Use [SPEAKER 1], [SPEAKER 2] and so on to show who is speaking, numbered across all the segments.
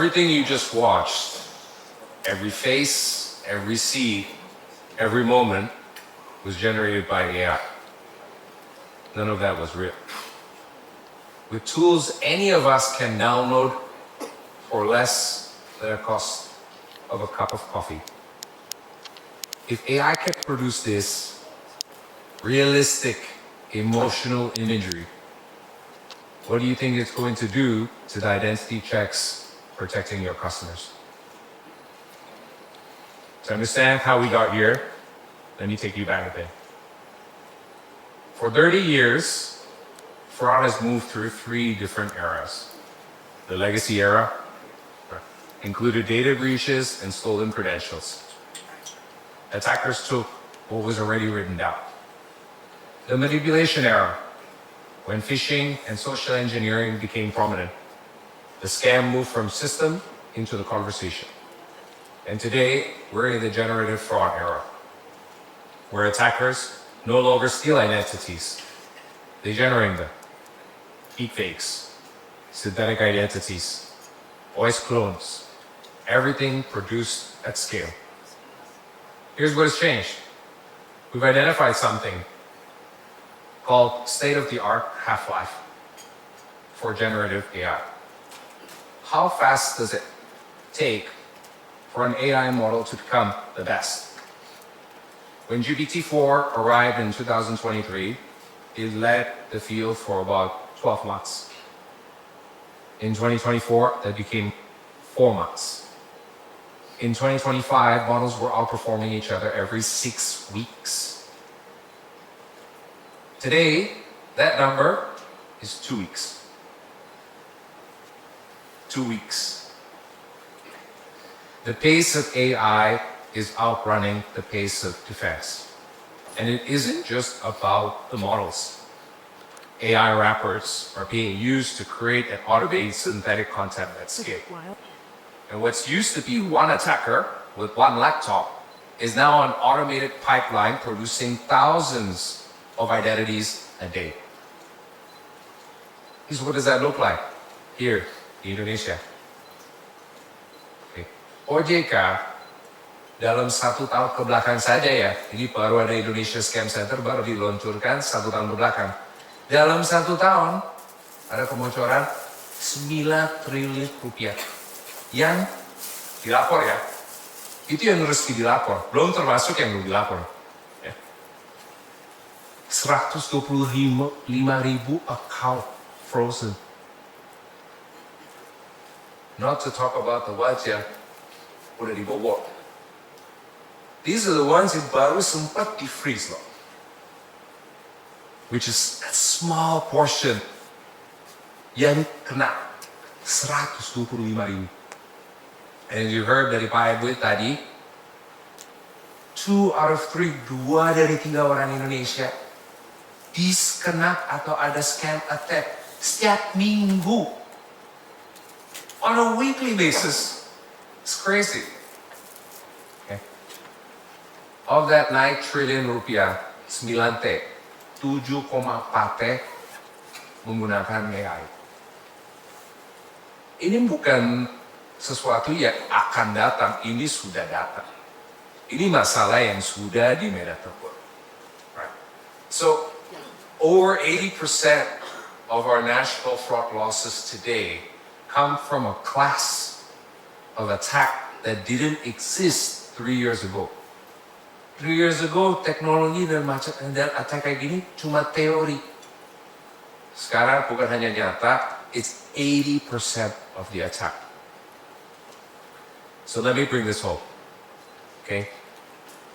[SPEAKER 1] everything you just watched, every face, every scene, every moment was generated by AI. None of that was real. With tools any of us can download for less than the cost of a cup of coffee. If AI can produce this realistic, emotional imagery, what do you think it's going to do to the identity checks protecting your customers? To understand how we got here, let me take you back a bit. For 30 years, fraud has moved through 3 different eras. The legacy era included data breaches and stolen credentials. Attackers took what was already written down. The manipulation era, when phishing and social engineering became prominent. The scam moved from system into the conversation. And today, we're in the generative fraud era, where attackers no longer steal identities. They generate them. Deepfakes, synthetic identities, voice clones, everything produced at scale. Here's what has changed. We've identified something called state-of-the-art half-life for generative AI. How fast does it take for an AI model to become the best? When GPT-4 arrived in 2023, it led the field for about 12 months. In 2024, that became 4 months. In 2025, models were outperforming each other every 6 weeks. Today, that number is 2 weeks. 2 weeks. The pace of AI is outrunning the pace of defense. And it isn't just about the models. AI wrappers are being used to create and automate synthetic content at scale. And what's used to be one attacker with one laptop is now an automated pipeline producing thousands of identities a day. Here's what does that look like here in Indonesia. Okay. OJK dalam 1 tahun kebelakang saja ya, ini baru ada Indonesia Scam Center baru diluncurkan 1 tahun kebelakang. Dalam 1 tahun ada kebocoran 9 triliun rupiah yang dilapor ya. Itu yang resmi dilapor, belum termasuk yang belum dilapor. Ya. 125.000 account frozen. Not to talk about the ones yang udah dibobol. These are the ones yang baru sempat di-freeze loh. Which is a small portion yang kena 125.000. And as you heard dari Pak Edwin tadi, 2 out of 3, 2 dari 3 orang Indonesia diskena atau ada scam attack setiap minggu. On a weekly basis. It's crazy. Okay. Of that 9 triliun rupiah, 9 T, 7,4 T menggunakan AI. Ini bukan sesuatu yang akan datang, ini sudah datang. Ini masalah yang sudah di medan tempur. Right. So, over 80% of our national fraud losses today come from a class of attack that didn't exist 3 years ago. 3 years ago, teknologi dan attack kayak gini cuma teori. Sekarang bukan hanya nyata, it's 80% of the attack. So let me bring this home. Okay?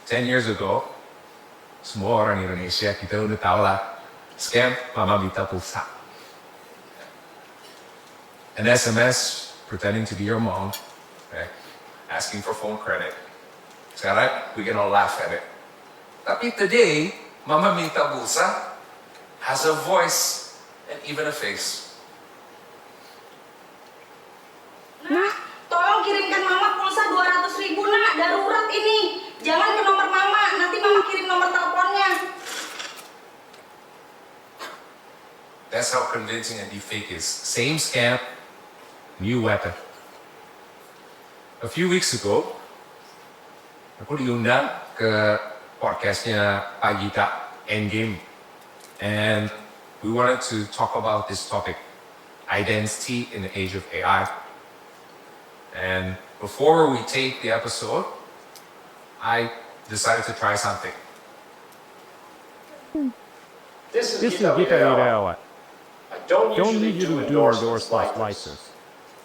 [SPEAKER 1] 10 years ago, semua orang Indonesia kita udah tahu lah, scam mama minta pulsa. An SMS pretending to be your mom, okay, asking for phone credit. Sekarang, we can all laugh at it. Tapi today, mama minta pulsa has a voice and even a face.
[SPEAKER 2] Nah, tolong kirimkan mama pulsa 200.000 nak, darurat ini. Jangan ke nomor mama, nanti mama kirim nomor teleponnya.
[SPEAKER 1] That's how convincing a deepfake is. Same scam, new weapon. A few weeks ago, aku diundang ke podcastnya Pak Gita, Endgame. And we wanted to talk about this topic, identity in the age of AI. And before we take the episode, I decided to try something.
[SPEAKER 3] This is Gita Irawa. I don't usually do endorsements like this.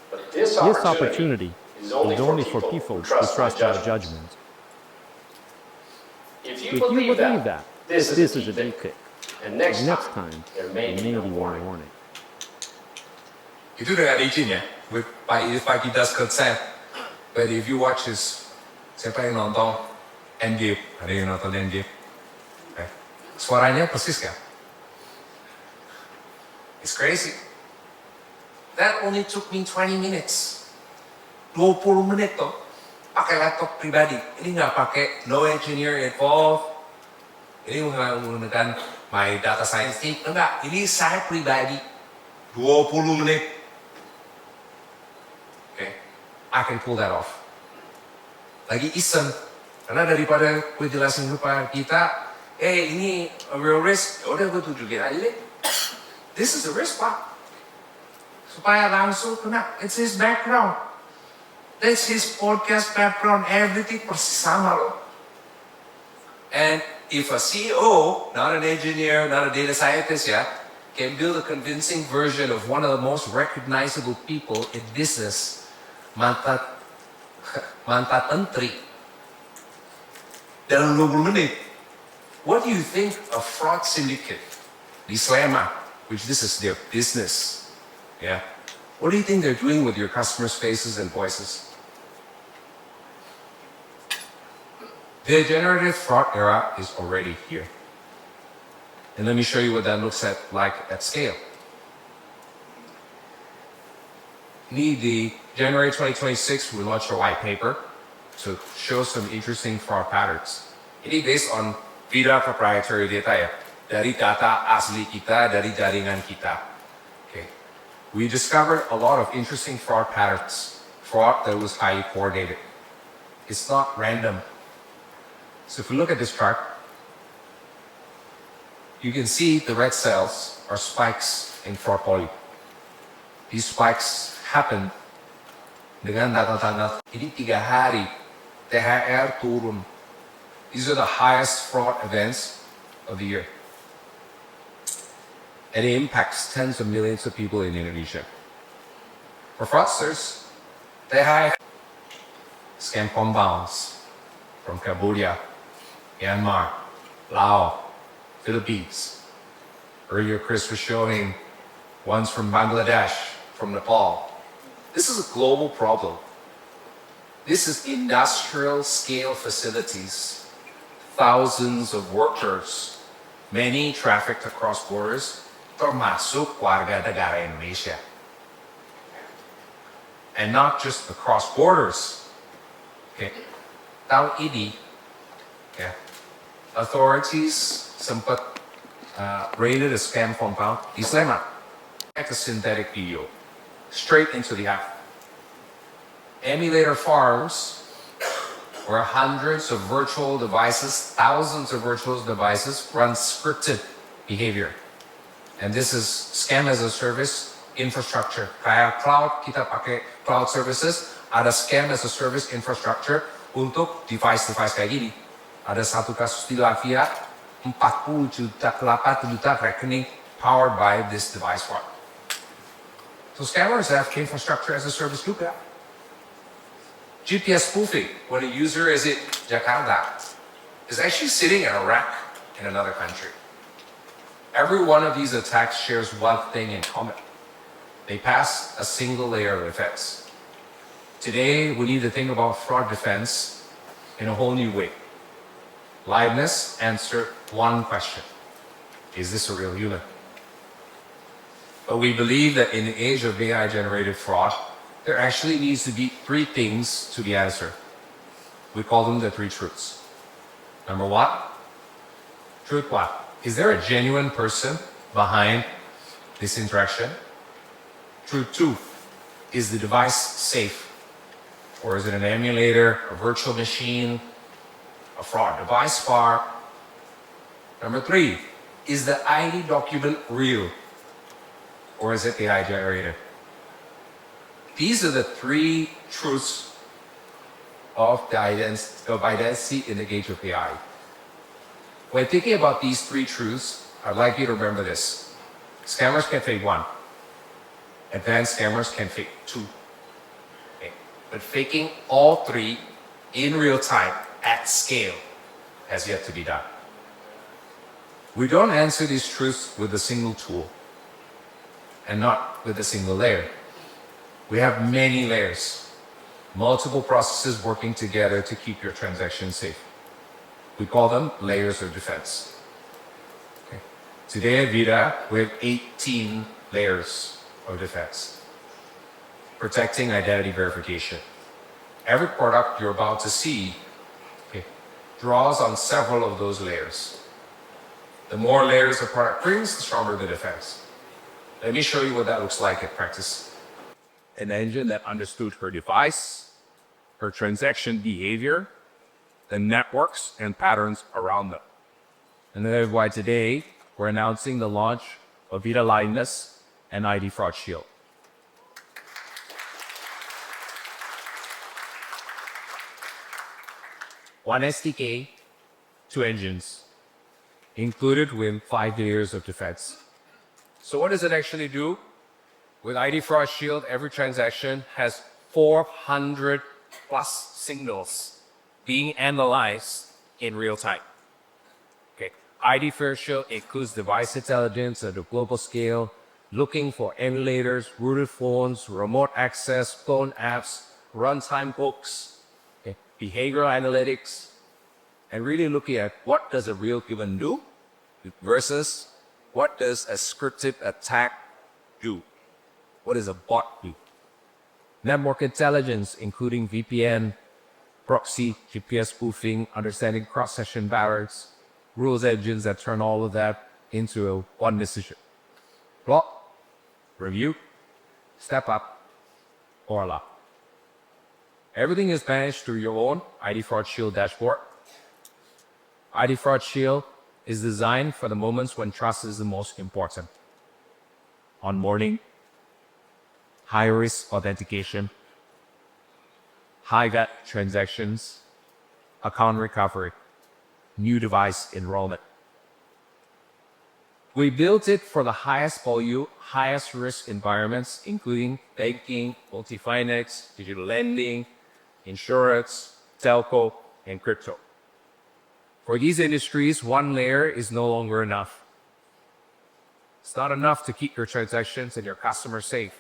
[SPEAKER 3] But this opportunity is only for people who trust our judgment. If you believe that, this is a deep kick. And next time, there may be a warning.
[SPEAKER 1] Itu dengan izin ya, with Pak Gita's consent. But if you watch this, siapa yang nonton Endgame? Ada yang nonton Endgame? Okay. Suaranya persis kan? It's crazy. That only took me 20 minutes. 20 menit tuh. Pakai laptop pribadi. Ini nggak pakai no engineer involved. Ini menggunakan my data science team. Enggak, ini saya pribadi. 20 menit. Okay, I can pull that off. Lagi iseng. Karena daripada gue jelasin lupa kita, ini a real risk. Udah gue tunjukin aja deh. This is a risk, Pak. Supaya langsung kena. It's his background. That's his podcast background. Everything persis sama loh. And if a CEO, not an engineer, not a data scientist can build a convincing version of one of the most recognizable people in business, mantan menteri, dalam 20 menit. What do you think a fraud syndicate di Slema, which this is their business, what do you think they're doing with your customers' faces and voices? The generative fraud era is already here. And let me show you what that looks like at scale. The January 2026, we launched a white paper to show some interesting fraud patterns. Ini based on VIDA proprietary data dari data asli kita, dari jaringan kita. Okay. We discovered a lot of interesting fraud patterns, fraud that was highly coordinated. It's not random. So if we look at this chart, you can see the red cells are spikes in fraud volume. These spikes happen dengan tanda-tanda ini 3 hari THR turun. These are the highest fraud events of the year. And it impacts tens of millions of people in Indonesia. For fraudsters, they have scam compounds from Cambodia, Myanmar, Laos, Philippines. Earlier Chris was showing ones from Bangladesh, from Nepal. This is a global problem. This is industrial scale facilities, thousands of workers, many trafficked across borders, termasuk warga negara Indonesia. And not just across borders. Okay. Tahun ini, authorities sempat raided a scam compound di Sleman. A synthetic video straight into the app. Emulator farms where hundreds of virtual devices, thousands of virtual devices run scripted behavior. And this is scam as a service infrastructure. Kayak cloud, kita pakai cloud services, ada scam as a service infrastructure untuk device-device kayak gini. Ada satu kasus di Latvia, 40 juta ke 80 juta rekening powered by this device fraud. So scammers have infrastructure as a service juga. GPS spoofing, when a user is in Jakarta, is actually sitting in a rack in another country. Every one of these attacks shares one thing in common. They pass a single layer of defense. Today, we need to think about fraud defense in a whole new way. Liveness answered one question. Is this a real human? But we believe that in the age of AI-generated fraud, there actually needs to be 3 things to be answered. We call them the 3 truths. Number 1, truth 1. Is there a genuine person behind this interaction? Truth 2, is the device safe? Or is it an emulator, a virtual machine, a fraud device file? Number 3, is the ID document real? Or is it AI generated? These are the 3 truths of identity in the age of AI. When thinking about these 3 truths, I'd like you to remember this. Scammers can fake 1. Advanced scammers can fake 2. Okay. But faking all 3 in real time at scale has yet to be done. We don't answer these truths with a single tool and not with a single layer. We have many layers, multiple processes working together to keep your transaction safe. We call them layers of defense. Okay. Today at VIDA, we have 18 layers of defense, protecting identity verification. Every product you're about to see draws on several of those layers. The more layers a product brings, the stronger the defense. Let me show you what that looks like in practice.
[SPEAKER 3] An engine that understood her device, her transaction behavior, the networks and patterns around them. And that is why today we're announcing the launch of Beyond Liveness and ID FraudShield. One SDK, 2 engines, included with 5 layers of defense.
[SPEAKER 1] So what does it actually do? With ID FraudShield, every transaction has 400 plus signals being analyzed in real time. Okay. ID FraudShield includes device intelligence at a global scale, looking for emulators, rooted phones, remote access, phone apps, runtime hooks, okay, behavioral analytics, and really looking at what does a real human do versus what does a scripted attack do? What does a bot do? Network intelligence, including VPN, proxy, GPS spoofing, understanding cross-session patterns, rules engines that turn all of that into one decision. Block, review, step up, or allow. Everything is managed through your own ID FraudShield dashboard. ID FraudShield is designed for the moments when trust is the most important. Onboarding, high-risk authentication, high-vet transactions, account recovery, new device enrollment. We built it for the highest volume, highest risk environments, including banking, multi-finance, digital lending, insurance, telco, and crypto. For these industries, 1 layer is no longer enough. It's not enough to keep your transactions and your customers safe.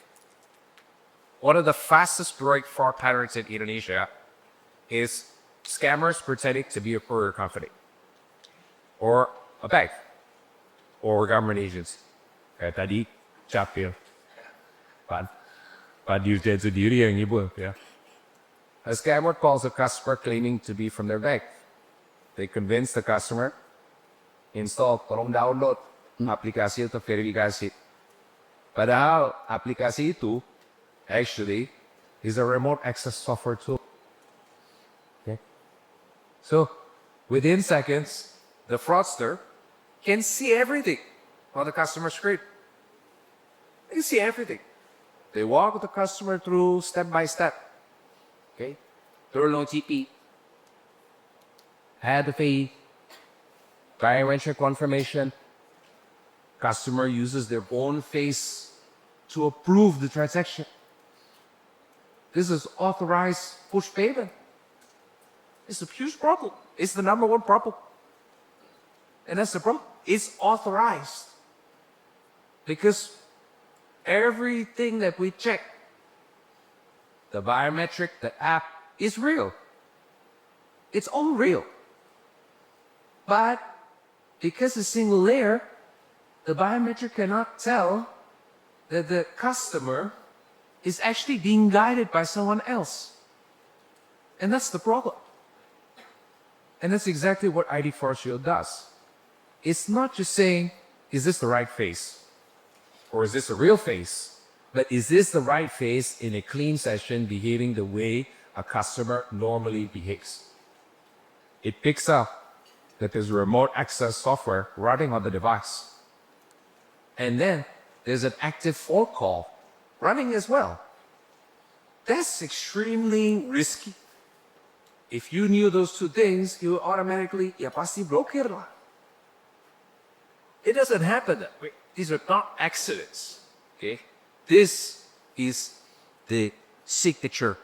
[SPEAKER 1] One of the fastest growing fraud patterns in Indonesia is scammers pretending to be a courier company or a bank or a government agency. Kayak tadi, Capil. Pak Dirjen sendiri yang nyebut, ya. A scammer calls a customer claiming to be from their bank. They convince the customer, install, tolong download aplikasi untuk verifikasi. Padahal aplikasi itu actually is a remote access software tool. Okay. So within seconds, the fraudster can see everything on the customer screen. They can see everything. They walk the customer through step by step. Okay. Turn on TP. Add the fee. Biometric confirmation. Customer uses their own face to approve the transaction. This is authorized push payment. It's a huge problem. It's the #1 problem. And that's the problem. It's authorized. Because everything that we check, the biometric, the app, is real. It's all real. But because it's single layer, the biometric cannot tell that the customer is actually being guided by someone else. And that's the problem. And that's exactly what ID FraudShield does. It's not just saying, is this the right face? Or is this a real face? But is this the right face in a clean session behaving the way
[SPEAKER 3] a customer normally behaves. It picks up that there's remote access software running on the device. And then there's an active phone call running as well. That's extremely risky. If you knew those two things, you would automatically, ya pasti blokir lah. It doesn't happen that way. These are not accidents. Okay? This is the signature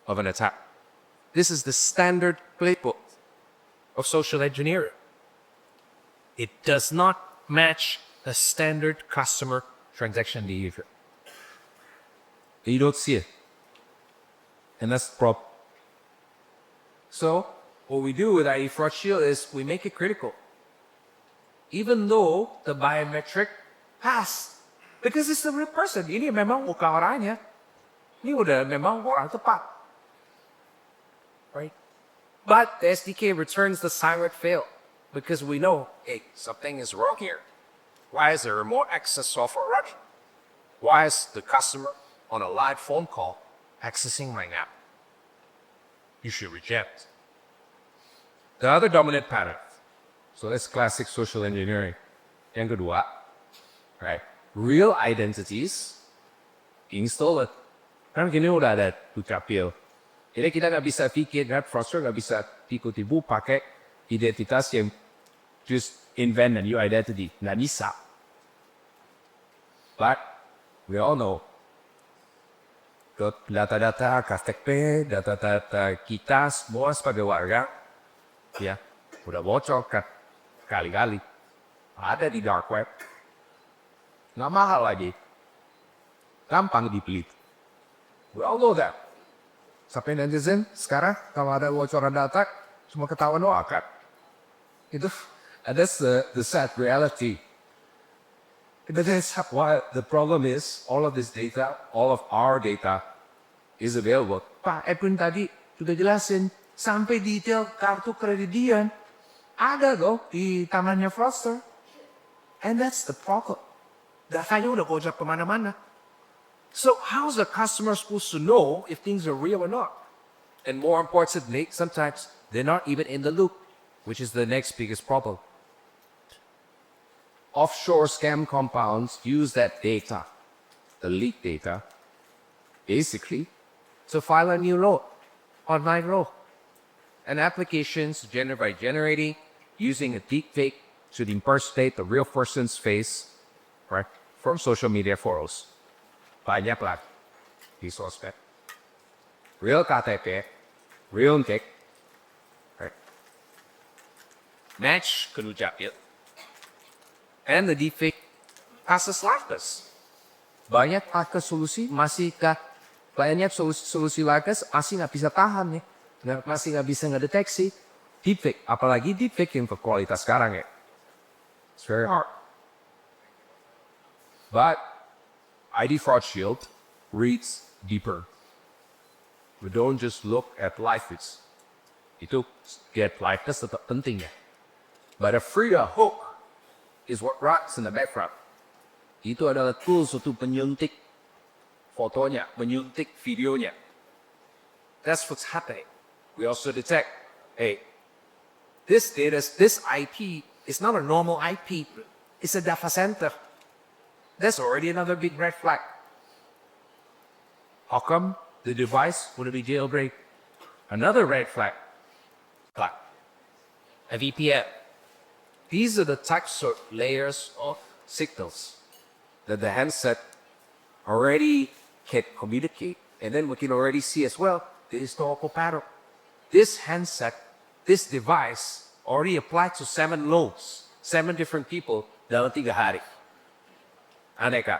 [SPEAKER 3] of an attack. This is the standard playbook of social engineering. It does not match the standard customer transaction behavior. You don't see it. And that's the problem. So, what we do with ID FraudShield is we make it critical. Even though the biometric passed. Because it's the real person. Ini memang muka orangnya. Ini udah memang orang tepat. Right? But the SDK returns the silent fail. Because we know, hey, something is wrong here. Why is the remote access software running? Why is the customer on a live phone call accessing my app? You should reject. The other dominant pattern. So that's classic social engineering. Yang kedua, right? Real identities being stolen. Kan kini udah ada tucapil. Jadi kita nggak bisa pikir, kan? Fraudster nggak bisa tipu-tipu pakai identitas yang just invent a new identity. Nggak bisa. But we all know data-data KTP, data-data kita semua sebagai warga, ya, udah bocor kan kali-kali. Ada di dark web. Nggak mahal lagi. Gampang dibeli. We all know that. Sampai netizen sekarang kalau ada bocoran data, semua ketahuan kan. Itu, and that's the sad reality. But that's why the problem is, all of this data, all of our data is available. Pak Edwin tadi sudah jelasin, sampai detail kartu kredit dia ada loh di tangannya fraudster. And that's the problem. Datanya udah bocor kemana-mana. So how's the customer supposed to know if things are real or not? And more importantly, sometimes they're not even in the loop, which is the next biggest problem. Offshore scam compounds use that data, the leaked data, basically to file a new law, online law. And applications generate by generating, using a deepfake to impersonate the real person's face, right, from social media forums. Banyak lah di sosmed. Real KTP, real nik, right? Match kedujapil. And the deepfake passes liveness. Banyak pakai solusi masih banyak solusi liveness masih nggak bisa tahan ya, masih nggak bisa ngedeteksi deepfake, apalagi deepfake yang berkualitas sekarang ya. It's very hard. But ID FraudShield reads deeper. We don't just look at liveness. Itu get liveness tetap penting ya. But a FRIDA hook is what runs in the background. Itu adalah tools untuk menyuntik fotonya, menyuntik videonya. That's what's happening. We also detect, hey, this IP is not a normal IP. It's a data center. That's already another big red flag. How come the device wouldn't be jailbreak? Another red flag. A VPN. These are the types of layers of signals that the handset already can communicate. And then we can already see as well the historical pattern. This handset, this device already applied to 7 loans, 7 different people dalam 3 hari. Aneka.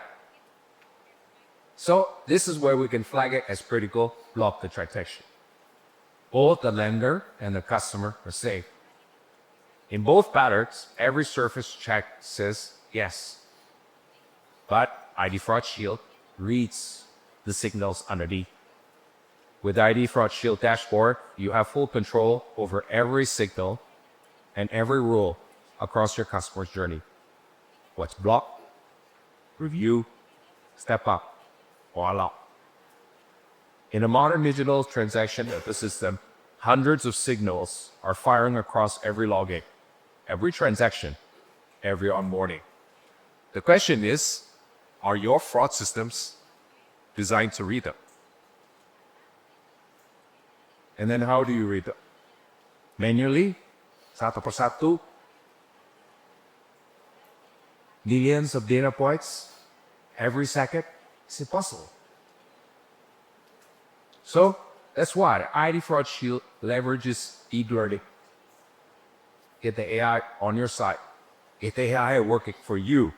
[SPEAKER 3] So this is where we can flag it as critical, block the transaction. Both the lender and the customer are safe. In both patterns, every surface check says yes. But ID FraudShield reads the signals underneath. With ID FraudShield dashboard, you have full control over every signal and every rule across your customer's journey. What's blocked? Review, step up, or allow. In a modern digital transaction ecosystem, hundreds of signals are firing across every login, every transaction, every onboarding. The question is, are your fraud systems designed to read them? And then how do you read them? Manually, satu persatu, millions of data points every second? It's impossible. So that's why ID FraudShield leverages deep learning. Get the AI on your side. Get the AI working for you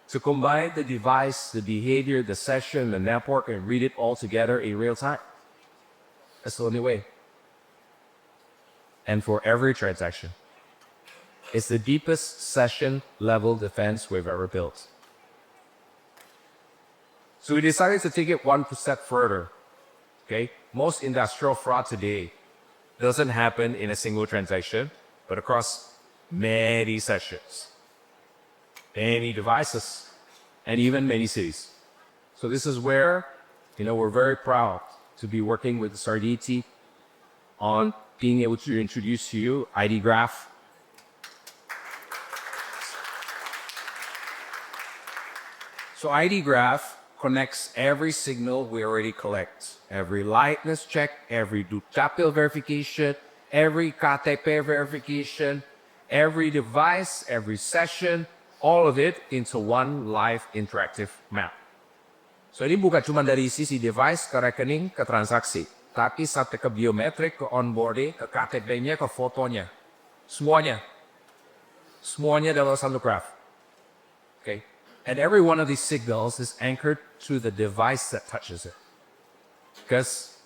[SPEAKER 3] to combine the device, the behavior, the session, the network, and read it all together in real time. That's the only way. And for every transaction, it's the deepest session level defense we've ever built. So we decided to take it one step further. Okay? Most industrial fraud today doesn't happen in a single transaction, but across many sessions, many devices, and even many cities. So this is where, we're very proud to be working with the Sardi team on being able to introduce to you ID Graph. So ID Graph connects every signal we already collect. Every liveness check, every dukcapil verification, every KTP verification, every device, every session, all of it into one live interactive map. So ini bukan cuma dari sisi device ke rekening ke transaksi, tapi sampai ke biometrik, ke onboarding, ke KTP-nya, ke fotonya. Semuanya dalam satu graph. Okay? And every one of these signals is anchored to the device that touches it. Because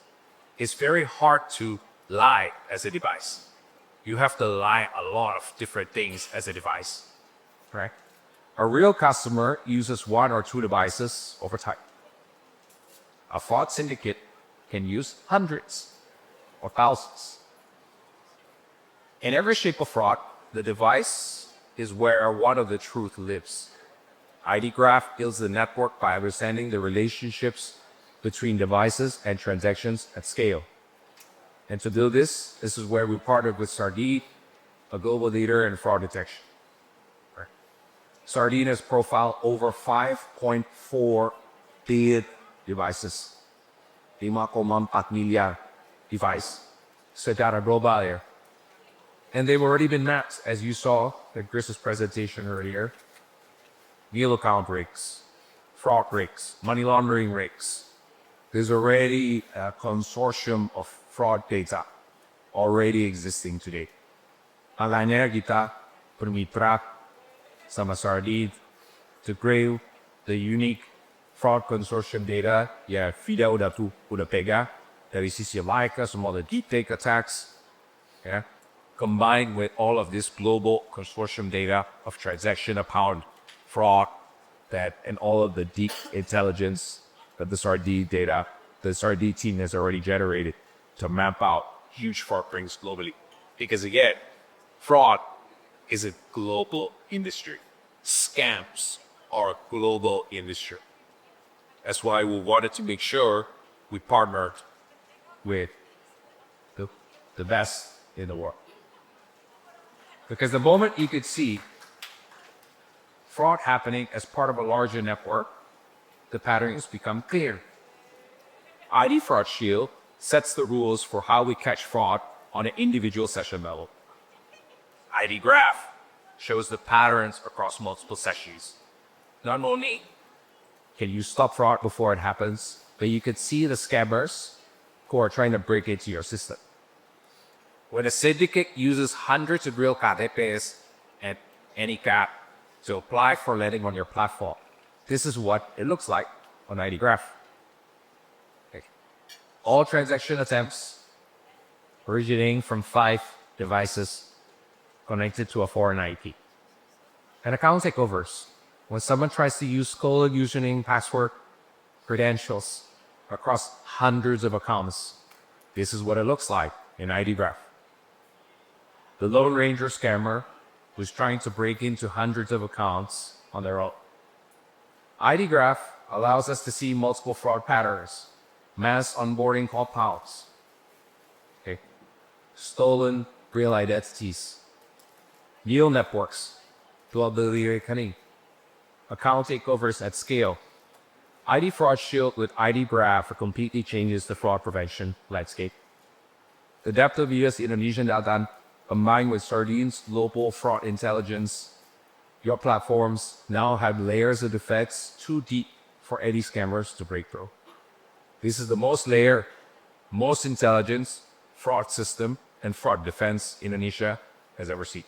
[SPEAKER 3] it's very hard to lie as a device. You have to lie a lot of different things as a device. Right? A real customer uses one or two devices over time. A fraud syndicate can use hundreds or thousands. In every shape of fraud, the device is where one of the truth lives. ID Graph builds the network by understanding the relationships between devices and transactions at scale. And to do this is where we partnered with Sardi, a global leader in fraud detection. Right. Sardi has profiled over 5.4 billion devices, 5,4 miliar device secara global here. And they've already been mapped, as you saw in Chris's presentation earlier. Meal account rigs, fraud rigs, money laundering rigs. There's already a consortium of fraud data already existing today. Makanya kita bermitra sama Sardi to grow the unique fraud consortium data. Ya, VIDA udah pegang dari sisi Laika, semua the deep tech attacks. Yeah, combined with all of this global consortium data of transaction account fraud and all of the deep intelligence that the Sardi team has already generated to map out huge fraud rings globally. Because again, fraud is a global industry. Scams are a global industry. That's why we wanted to make sure we partnered with the best in the world. Because the moment you could see fraud happening as part of a larger network, the patterns become clear. ID FraudShield sets the rules for how we catch fraud on an individual session level. ID Graph shows the patterns across multiple sessions. Not only can you stop fraud before it happens, but you can see the scammers who are trying to break into your system. When a syndicate uses hundreds of real KTPs and any cat to apply for lending on your platform, this is what it looks like on ID Graph. Okay. All transaction attempts originating from 5 devices connected to a foreign IP. And account takeovers. When someone tries to use stolen username, password, credentials across hundreds of accounts, this is what it looks like in ID Graph. The Lone Ranger scammer who's trying to break into hundreds of accounts on their own. ID Graph allows us to see multiple fraud patterns mass onboarding compounds, okay, stolen real identities, neural networks, globally reckoning, account takeovers at scale. ID FraudShield with ID Graph completely changes the fraud prevention landscape. The depth of US-Indonesian data combined with Sardine's global fraud intelligence, your platforms now have layers of defects too deep for any scammers to break through. This is the most layered, most intelligent fraud system and fraud defense Indonesia has ever seen.